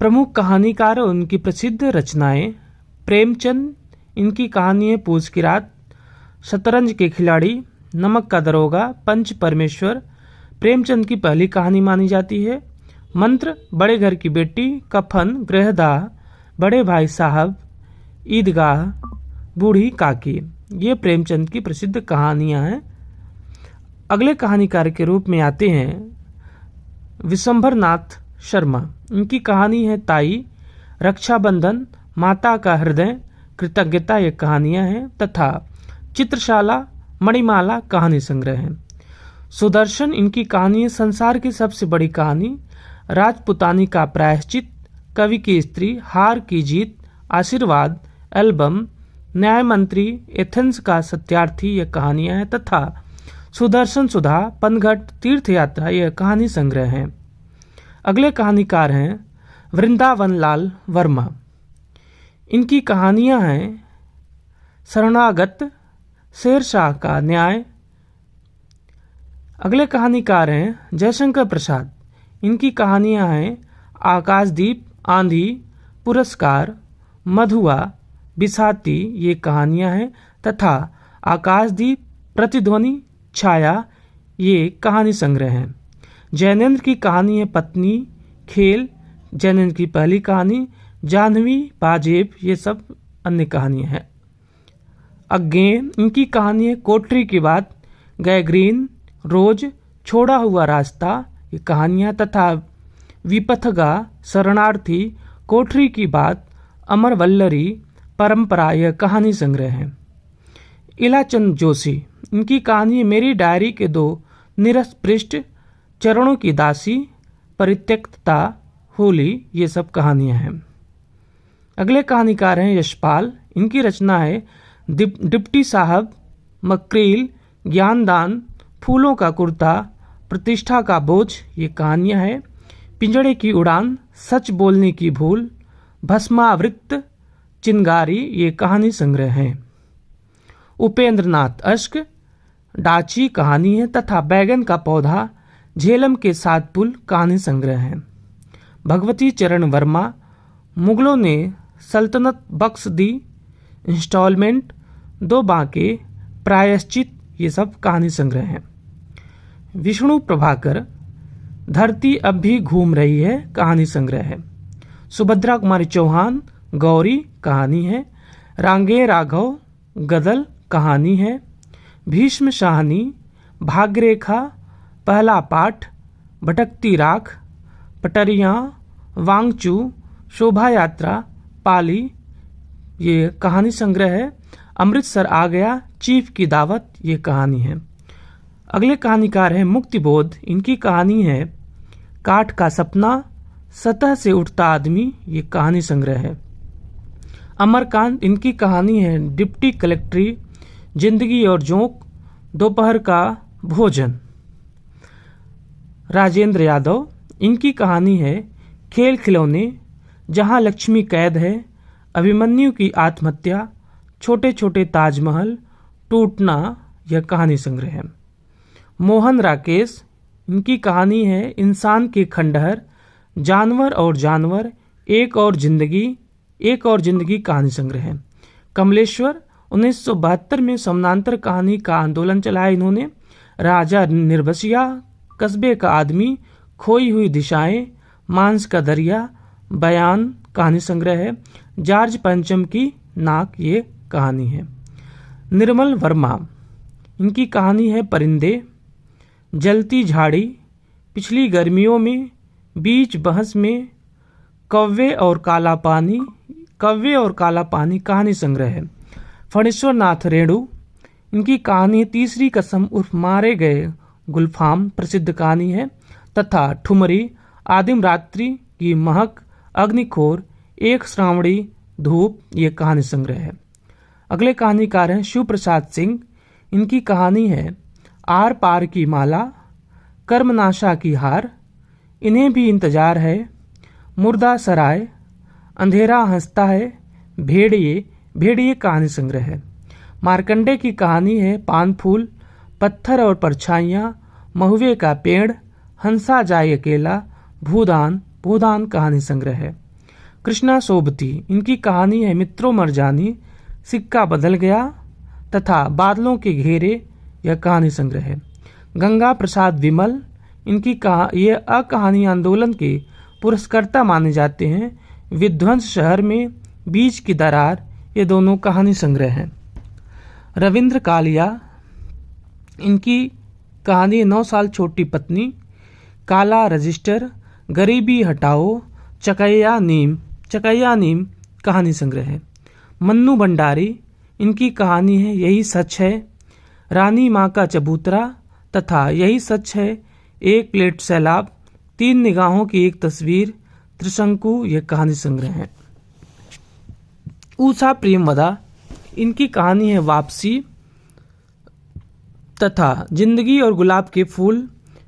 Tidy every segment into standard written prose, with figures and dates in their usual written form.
प्रमुख कहानीकार और उनकी प्रसिद्ध रचनाएं: प्रेमचंद, इनकी कहानी है पूस की रात, शतरंज के खिलाड़ी, नमक का दरोगा, पंच परमेश्वर प्रेमचंद की पहली कहानी मानी जाती है। मंत्र, बड़े घर की बेटी, कफन, गृहदाह, बड़े भाई साहब, ईदगाह, बूढ़ी काकी, ये प्रेमचंद की प्रसिद्ध कहानियां हैं। अगले कहानीकार के रूप में आते हैं विशंभर नाथ शर्मा। इनकी कहानी है ताई, रक्षाबंधन, माता का हृदय, कृतज्ञता, ये कहानियां हैं तथा चित्रशाला, मणिमाला कहानी संग्रह है। सुदर्शन, इनकी कहानी है संसार की सबसे बड़ी कहानी, राजपुतानी का प्रायश्चित, कवि की स्त्री, हार की जीत, आशीर्वाद, एल्बम, न्याय मंत्री, एथेंस का सत्यार्थी, ये कहानियां हैं तथा सुदर्शन सुधा, पनघट, तीर्थ यात्रा, यह कहानी संग्रह हैं। अगले कहानीकार हैं वृंदावन लाल वर्मा। इनकी कहानियां हैं शरणागत, शेरशाह का न्याय। अगले कहानीकार हैं जयशंकर प्रसाद। इनकी कहानियां हैं आकाशदीप, आंधी, पुरस्कार, मधुआ, बिसाती, ये कहानियां हैं तथा आकाशदीप, प्रतिध्वनि, छाया, ये कहानी संग्रह हैं। जैनेन्द्र की कहानी है पत्नी, खेल, जैनेन्द्र की पहली कहानी, जाह्नवी, पाजेब, ये सब अन्य कहानियां हैं। अगेन, इनकी कहानी है कोठरी की बात, गैग्रीन, रोज, छोड़ा हुआ रास्ता, ये कहानियां तथा विपथगा, शरणार्थी, कोठरी की बात, अमर वल्लरी, परंपरा, यह कहानी संग्रह है। इलाचंद जोशी, इनकी कहानी है मेरी डायरी के 2 निरस पृष्ठ, चरणों की दासी, परित्यक्तता, होली, ये सब कहानियां हैं। अगले कहानीकार हैं यशपाल। इनकी रचना है डिप्टी साहब, मक्रील, ज्ञानदान, फूलों का कुर्ता, प्रतिष्ठा का बोझ, ये कहानियां हैं। पिंजड़े की उड़ान, सच बोलने की भूल, भस्मावृत, चिंगारी, ये कहानी संग्रह हैं। उपेंद्र नाथ अश्क, डाची कहानी है तथा बैगन का पौधा, झेलम के 7 पुल, कहानी संग्रह है। भगवती चरण वर्मा, मुगलों ने सल्तनत बख्श दी, इंस्टॉलमेंट, 2 बांके, प्रायश्चित, ये सब कहानी संग्रह हैं। विष्णु प्रभाकर, धरती अब भी घूम रही है, कहानी संग्रह है। सुभद्रा कुमारी चौहान, गौरी, कहानी है। रांगे राघव, गदल, कहानी है। भीष्म शाहनी, भाग्यरेखा, पहला पाठ, भटकती राख, पटरियाँ, वांगचू, शोभा यात्रा, पाली, ये कहानी संग्रह है। अमृतसर आ गया, चीफ की दावत, ये कहानी है। अगले कहानीकार हैं मुक्तिबोध। इनकी कहानी है काठ का सपना, सतह से उठता आदमी, ये कहानी संग्रह है। अमरकांत, इनकी कहानी है डिप्टी कलेक्ट्री, जिंदगी और जोंक, दोपहर का भोजन। राजेंद्र यादव, इनकी कहानी है खेल खिलौने, जहां लक्ष्मी कैद है, अभिमन्यु की आत्महत्या, छोटे छोटे ताजमहल, टूटना, यह कहानी संग्रह है। मोहन राकेश, इनकी कहानी है इंसान के खंडहर, जानवर और जानवर, एक और जिंदगी, कहानी संग्रह है। कमलेश्वर, 1972 में समानांतर कहानी का आंदोलन चलाया इन्होंने। राजा निर्बसिया, कस्बे का आदमी, खोई हुई दिशाएं, मांस का दरिया, बयान, कहानी संग्रह है। जॉर्ज पंचम की नाक, ये कहानी है। निर्मल वर्मा, इनकी कहानी है परिंदे, जलती झाड़ी, पिछली गर्मियों में, बीच बहस में, कव्वे और काला पानी, कहानी संग्रह है। फणीश्वर नाथ रेणु, इनकी कहानी तीसरी कसम उर्फ मारे गए गुलफाम, प्रसिद्ध कहानी है तथा ठुमरी, आदिम रात्रि की महक, अग्निखोर, एक श्रावणी धूप, ये कहानी संग्रह है। अगले कहानीकार हैं शिव प्रसाद सिंह। इनकी कहानी है आर पार की माला, कर्मनाशा की हार, इन्हें भी इंतजार है, मुर्दा सराय, अंधेरा हंसता है, भेड़िए कहानी संग्रह है। मार्कंडे की कहानी है पान फूल, पत्थर और परछाइयाँ, महुए का पेड़, हंसा जाए अकेला, भूदान कहानी संग्रह है। कृष्णा सोबती, इनकी कहानी है मित्रों मरजानी, सिक्का बदल गया तथा बादलों के घेरे, यह कहानी संग्रह है। गंगा प्रसाद विमल, इनकी ये अकहानी आंदोलन के पुरस्कर्ता माने जाते हैं। विध्वंस शहर में बीच की दरार, ये दोनों कहानी संग्रह हैं। रविंद्र कालिया, इनकी कहानी 9 साल छोटी पत्नी, काला रजिस्टर, गरीबी हटाओ, चकैया नीम कहानी संग्रह है। मन्नू भंडारी, इनकी कहानी है यही सच है, रानी माँ का चबूतरा तथा यही सच है, एक प्लेट सैलाब, 3 निगाहों की एक तस्वीर, त्रिशंकु, यह कहानी संग्रह है। ऊषा प्रेमवदा, इनकी कहानी है वापसी तथा जिंदगी और गुलाब के फूल,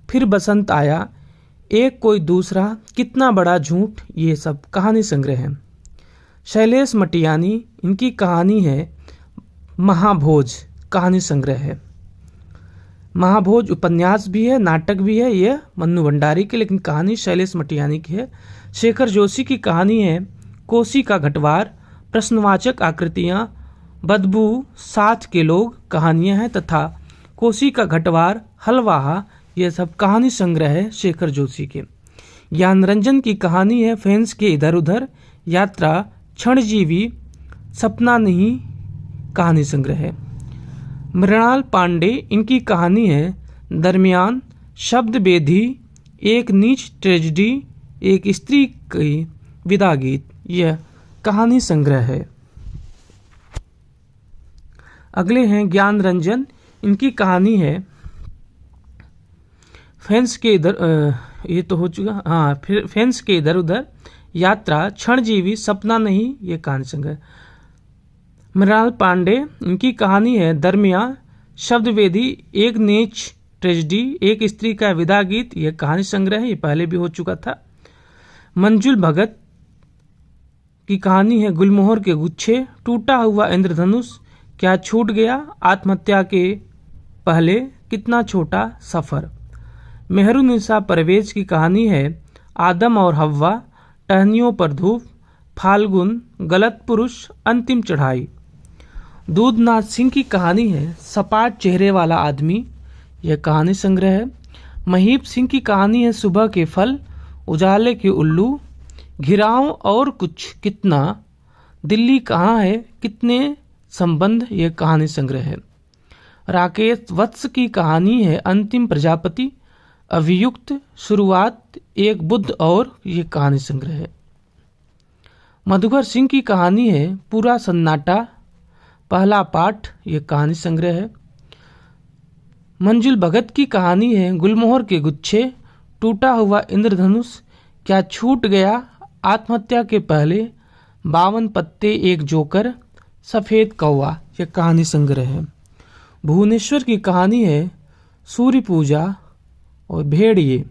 फिर बसंत आया, एक कोई दूसरा, कितना बड़ा झूठ, ये सब कहानी संग्रह है। शैलेश मटियानी, इनकी कहानी है महाभोज, कहानी संग्रह है। महाभोज उपन्यास भी है, नाटक भी है, यह मन्नू भंडारी की, लेकिन कहानी शैलेश मटियानी की है। शेखर जोशी की कहानी है कोसी का घटवार, प्रश्नवाचक आकृतियाँ, बदबू, साथ के लोग, कहानियाँ हैं तथा कोसी का घटवार, हलवाहा, यह सब कहानी संग्रह है शेखर जोशी के। ज्ञानरंजन की कहानी है फैंस के इधर उधर, यात्रा, क्षणजीवी, सपना नहीं, कहानी संग्रह है। मृणाल पांडे, इनकी कहानी है दरमियान, शब्द बेधी, एक नीच ट्रेजेडी, एक स्त्री की विदा गीत, यह कहानी संग्रह है। अगले हैं ज्ञानरंजन, इनकी कहानी है फैंस के इधर, ये तो हो चुका, हाँ, फिर फैंस के इधर उधर, यात्रा, क्षणजीवी, सपना नहीं, ये कहानी संग्रह। मृणाल पांडे, इनकी कहानी है दरमिया, शब्दवेदी, एक नीच ट्रेजेडी, एक स्त्री का विदा गीत, यह कहानी संग्रह है, ये पहले भी हो चुका था। मंजुल भगत की कहानी है गुलमोहर के गुच्छे, टूटा हुआ इंद्रधनुष, क्या छूट गया, आत्महत्या के पहले, कितना छोटा सफर। मेहरुनिसा परवेज की कहानी है आदम और हव्वा, टहनियों पर धूप, फाल्गुन, गलत पुरुष, अंतिम चढ़ाई। दूधनाथ सिंह की कहानी है सपाट चेहरे वाला आदमी, यह कहानी संग्रह है। महीप सिंह की कहानी है सुबह के फल, उजाले के उल्लू, घिराव और कुछ कितना, दिल्ली कहाँ है, कितने संबंध, यह कहानी संग्रह है। राकेश वत्स की कहानी है अंतिम प्रजापति, अभियुक्त, शुरुआत, एक बुद्ध और, ये कहानी संग्रह है। मधुकर सिंह की कहानी है पूरा सन्नाटा, पहला पाठ, ये कहानी संग्रह है। मंजुल भगत की कहानी है गुलमोहर के गुच्छे, टूटा हुआ इंद्रधनुष, क्या छूट गया, आत्महत्या के पहले, 52 पत्ते, एक जोकर, सफेद कौवा, यह कहानी संग्रह है। भुवनेश्वर की कहानी है सूर्य पूजा और भेड़िए,